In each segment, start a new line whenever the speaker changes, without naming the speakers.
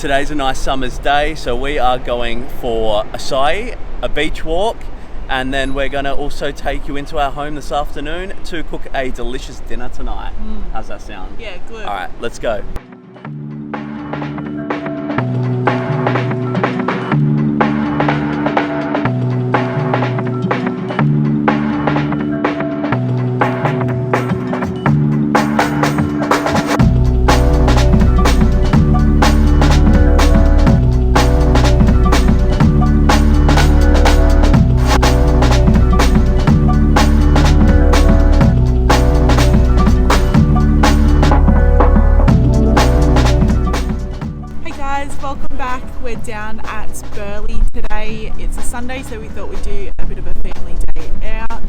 Today's a nice summer's day, so we are going for acai, a beach walk, and then we're going to also take you into our home this afternoon to cook a delicious dinner tonight. How's that sound?
Yeah, good.
All right, let's go.
Welcome back. We're down at Burleigh today. It's a Sunday, so we thought we'd do a bit of a family day out.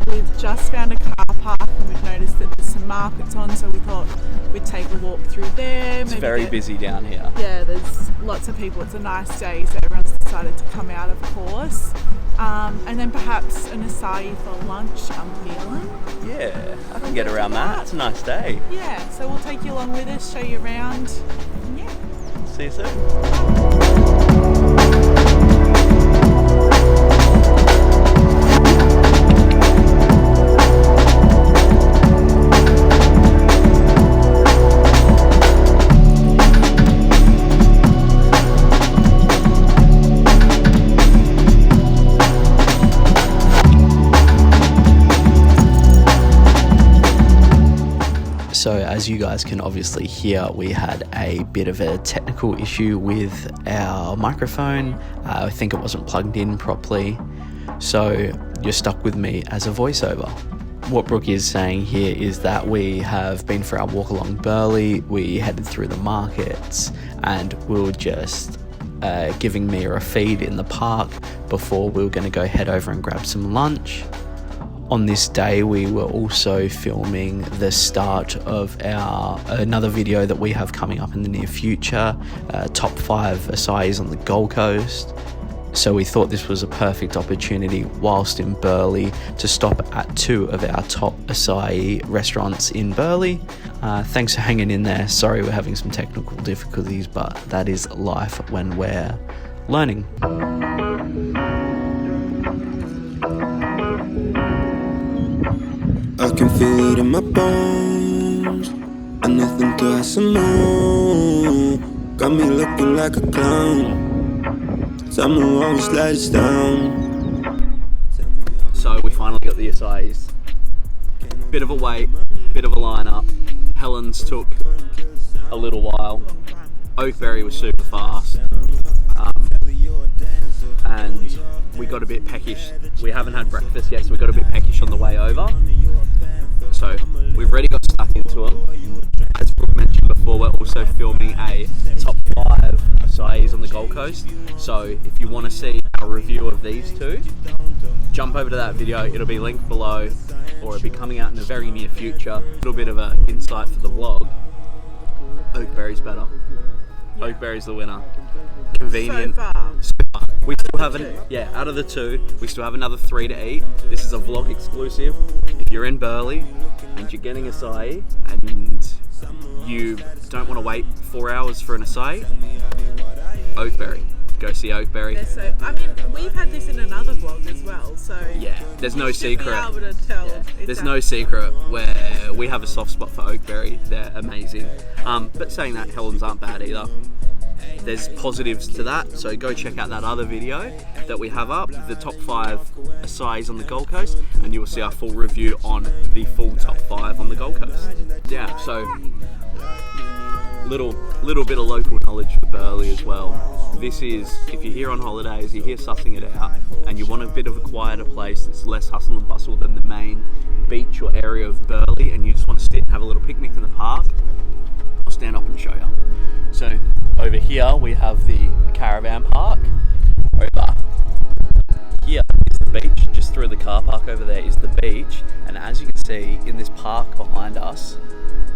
We've just found a car park and we've noticed that there's some markets on, so we thought we'd take a walk through there.
It's very busy down here.
Yeah, there's lots of people. It's a nice day, so everyone's decided to come out, of course. And then perhaps an acai for lunch, I'm feeling.
Yeah, I can get around that. It's a nice day.
Yeah, so we'll take you along with us, show you around. Yeah.
See you soon. So as you guys can obviously hear, we had a bit of a technical issue with our microphone. I think it wasn't plugged in properly. So you're stuck with me as a voiceover. What Brooke is saying here is that we have been for our walk along Burleigh, we headed through the markets, and we were just giving Mia a feed in the park before we were going to go head over and grab some lunch. On this day, we were also filming the start of another video that we have coming up in the near future, top 5 acais on the Gold Coast. So we thought this was a perfect opportunity whilst in Burleigh to stop at 2 of our top acai restaurants in Burleigh. Thanks for hanging in there. Sorry we're having some technical difficulties, but that is life when we're learning.
I can feel it in my bones. I nothing to ask more. Got me looking like a clown. Tell me why we slide us down.
So we finally got the acais. Bit of a wait, bit of a lineup. Helen's took a little while. Oakberry was super fast. And we got a bit peckish. We haven't had breakfast yet, so we got a bit peckish on the way over. So we've already got stuck into them. As Brooke mentioned before, we're also filming a top 5 acais on the Gold Coast. So if you want to see our review of these two, jump over to that video. It'll be linked below, or it'll be coming out in the very near future. A little bit of an insight for the vlog. Oakberry's better. Oakberry's the winner. Convenient.
So far.
We still have out of the 2, we still have another 3 to eat. This is a vlog exclusive. If you're in Burleigh and you're getting acai and you don't want to wait 4 hours for an acai, Oakberry. Go see Oakberry.
So, I mean, we've had this in another vlog as well, so
yeah, there's no secret.
Be able to tell.
Yeah. There's no secret where we have a soft spot for Oakberry. They're amazing. But saying that, Helen's aren't bad either. There's positives to that, so go check out that other video that we have up, the top 5 acais on the Gold Coast, and you will see our full review on the full top 5 on the Gold Coast. Yeah, so little bit of local knowledge for Burleigh as well. This is, if you're here on holidays, you're here sussing it out, and you want a bit of a quieter place that's less hustle and bustle than the main beach or area of Burleigh, and you just want to sit and have a little picnic in the park, I'll stand up and show you. So over here we have the caravan park. Over here is the beach. Just through the car park over there is the beach, and as you can see in this park behind us,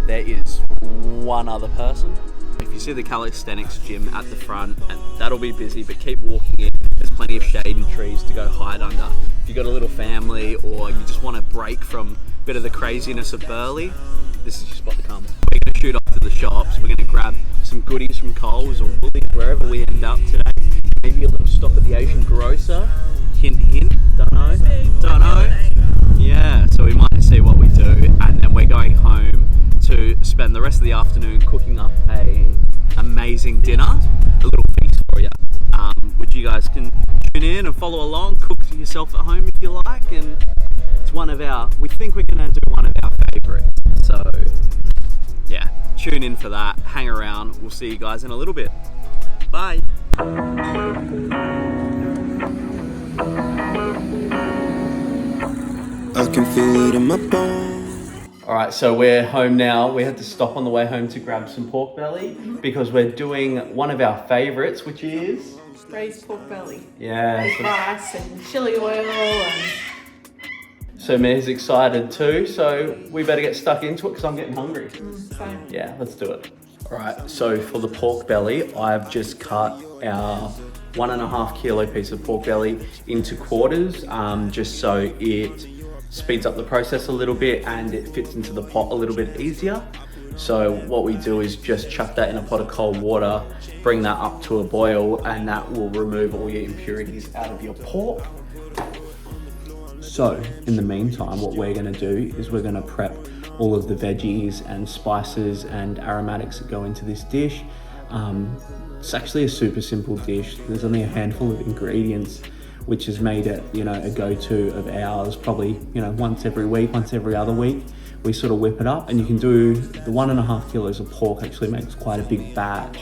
there is one other person. If you see the calisthenics gym at the front, and that'll be busy, but keep walking in. There's plenty of shade and trees to go hide under. If you've got a little family or you just want to break from a bit of the craziness of Burleigh, this is your spot to come. We're going to shoot off to the shops. We're going to grab some goodies from Coles or Woolies, wherever we end up today. Maybe a little stop at the Asian grocer. Hint, hint. Don't know. Yeah, so we might see what we do, and then we're going home to spend the rest of the afternoon cooking up a amazing dinner, a little feast for you. Which you guys can tune in and follow along, cook for yourself at home if you like, and it's we think we're going to do one of our favourites. So yeah, tune in for that, hang around, we'll see you guys in a little bit. Bye.
I can feel it in my bones.
Alright, so we're home now. We had to stop on the way home to grab some pork belly because we're doing one of our favourites, which is
Braised pork belly.
yeah.
With rice and chili oil and...
So Mare's excited too, so we better get stuck into it because I'm getting hungry.
Same.
Yeah, let's do it. Alright, so for the pork belly, I've just cut our 1.5 kilo piece of pork belly into quarters, just so it speeds up the process a little bit and it fits into the pot a little bit easier. So what we do is just chuck that in a pot of cold water, bring that up to a boil, and that will remove all your impurities out of your pork. So in the meantime, what we're gonna do is we're gonna prep all of the veggies and spices and aromatics that go into this dish. It's actually a super simple dish. There's only a handful of ingredients, which has made it, a go-to of ours. Probably, once every week, once every other week, we sort of whip it up, and you can do the 1.5 kilos of pork actually makes quite a big batch.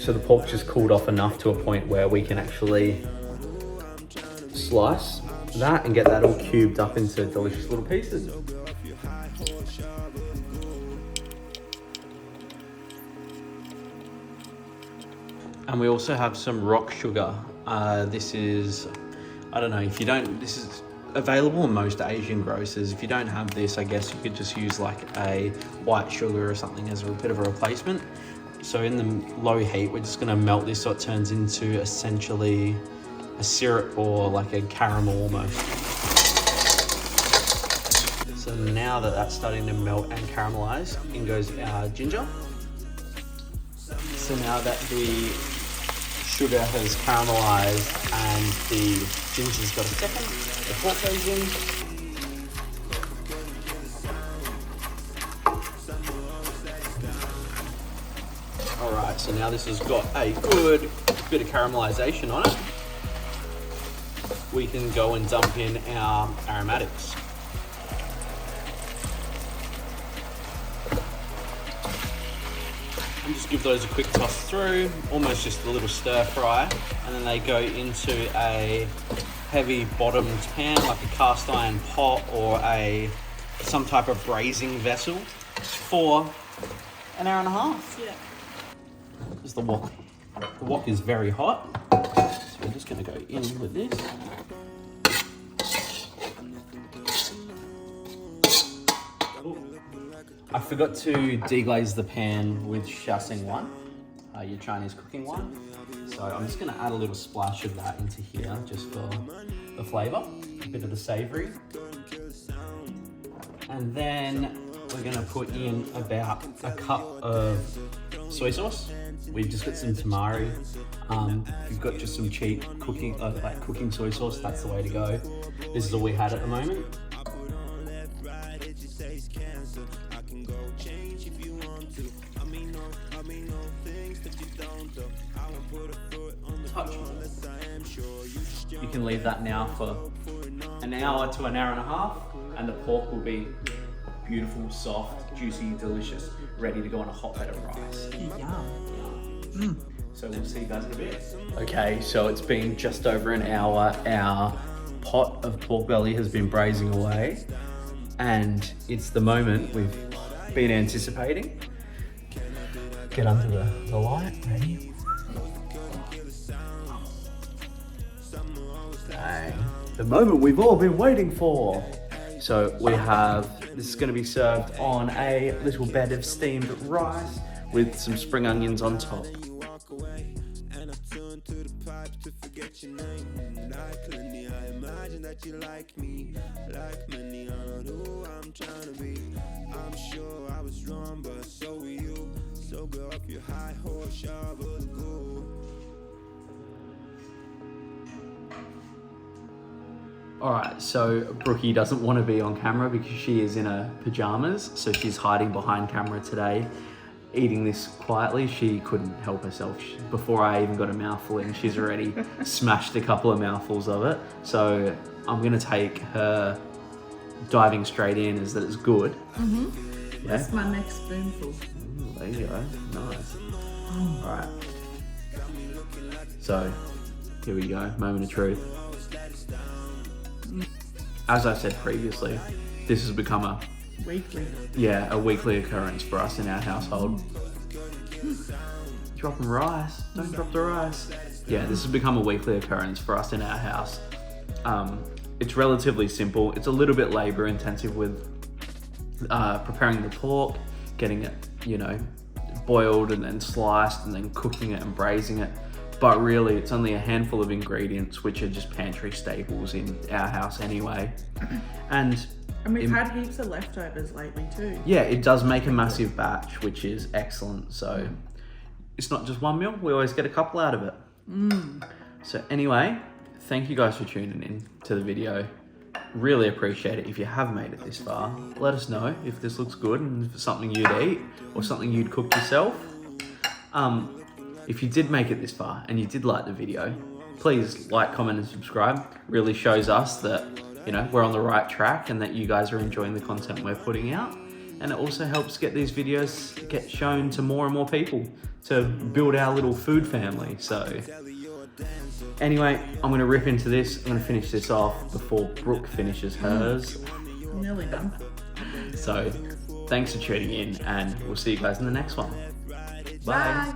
So the pork just cooled off enough to a point where we can actually slice that and get that all cubed up into delicious little pieces. And we also have some rock sugar. This is, I don't know, this is available in most Asian grocers. If you don't have this, I guess you could just use like a white sugar or something as a bit of a replacement. So in the low heat, we're just gonna melt this so it turns into essentially a syrup or like a caramel almost. So now that that's starting to melt and caramelize, in goes our ginger. So now that the sugar has caramelized and the ginger's got a second, the pork goes in. Alright, so now this has got a good bit of caramelization on it. We can go and dump in our aromatics. And just give those a quick toss through, almost just a little stir fry, and then they go into a heavy bottomed pan, like a cast iron pot or some type of braising vessel for an hour and a half.
Yeah.
Because the wok is very hot, so we're just going to go in with this. I forgot to deglaze the pan with Shaoxing 1, your Chinese cooking one. So I'm just going to add a little splash of that into here just for the flavour, a bit of the savoury. And then we're going to put in about a cup of soy sauce. We've just got some tamari. If you've got just some cheap cooking soy sauce, that's the way to go. This is all we had at the moment. Touch more. You can leave that now for an hour to an hour and a half, and the pork will be beautiful, soft, juicy, delicious, ready to go on a hot bed of rice. Yum. So we'll see you guys in a bit. Okay, so it's been just over an hour. Our pot of pork belly has been braising away, and it's the moment we've been anticipating. Get under the light, ready? Dang. The moment we've all been waiting for. So we have, this is going to be served on a little bed of steamed rice with some spring onions on top. Alright, so Brookie doesn't want to be on camera because she is in her pajamas, so she's hiding behind camera today, eating this quietly. She couldn't help herself. Before I even got a mouthful in, she's already smashed a couple of mouthfuls of it. So I'm going to take her diving straight in as that it's good.
Mm-hmm. Yeah? That's my next spoonful.
Ooh, there you go, nice. Alright, so here we go, moment of truth. As I said previously, this has become a weekly occurrence for us in our household. Dropping rice, don't drop the rice. Yeah, this has become a weekly occurrence for us in our house. It's relatively simple. It's a little bit labor intensive with preparing the pork, getting it, boiled and then sliced and then cooking it and braising it. But really, it's only a handful of ingredients, which are just pantry staples in our house anyway. And
we've had heaps of leftovers lately too.
Yeah, it does make a massive batch, which is excellent. So it's not just one meal, we always get a couple out of it. So anyway, thank you guys for tuning in to the video. Really appreciate it. If you have made it this far, let us know if this looks good and if it's something you'd eat or something you'd cook yourself. If you did make it this far and you did like the video, please like, comment and subscribe. Really shows us that, we're on the right track and that you guys are enjoying the content we're putting out. And it also helps get these videos get shown to more and more people to build our little food family. So anyway, I'm going to rip into this. I'm going to finish this off before Brooke finishes hers.
Nearly done.
So thanks for tuning in and we'll see you guys in the next one. Bye.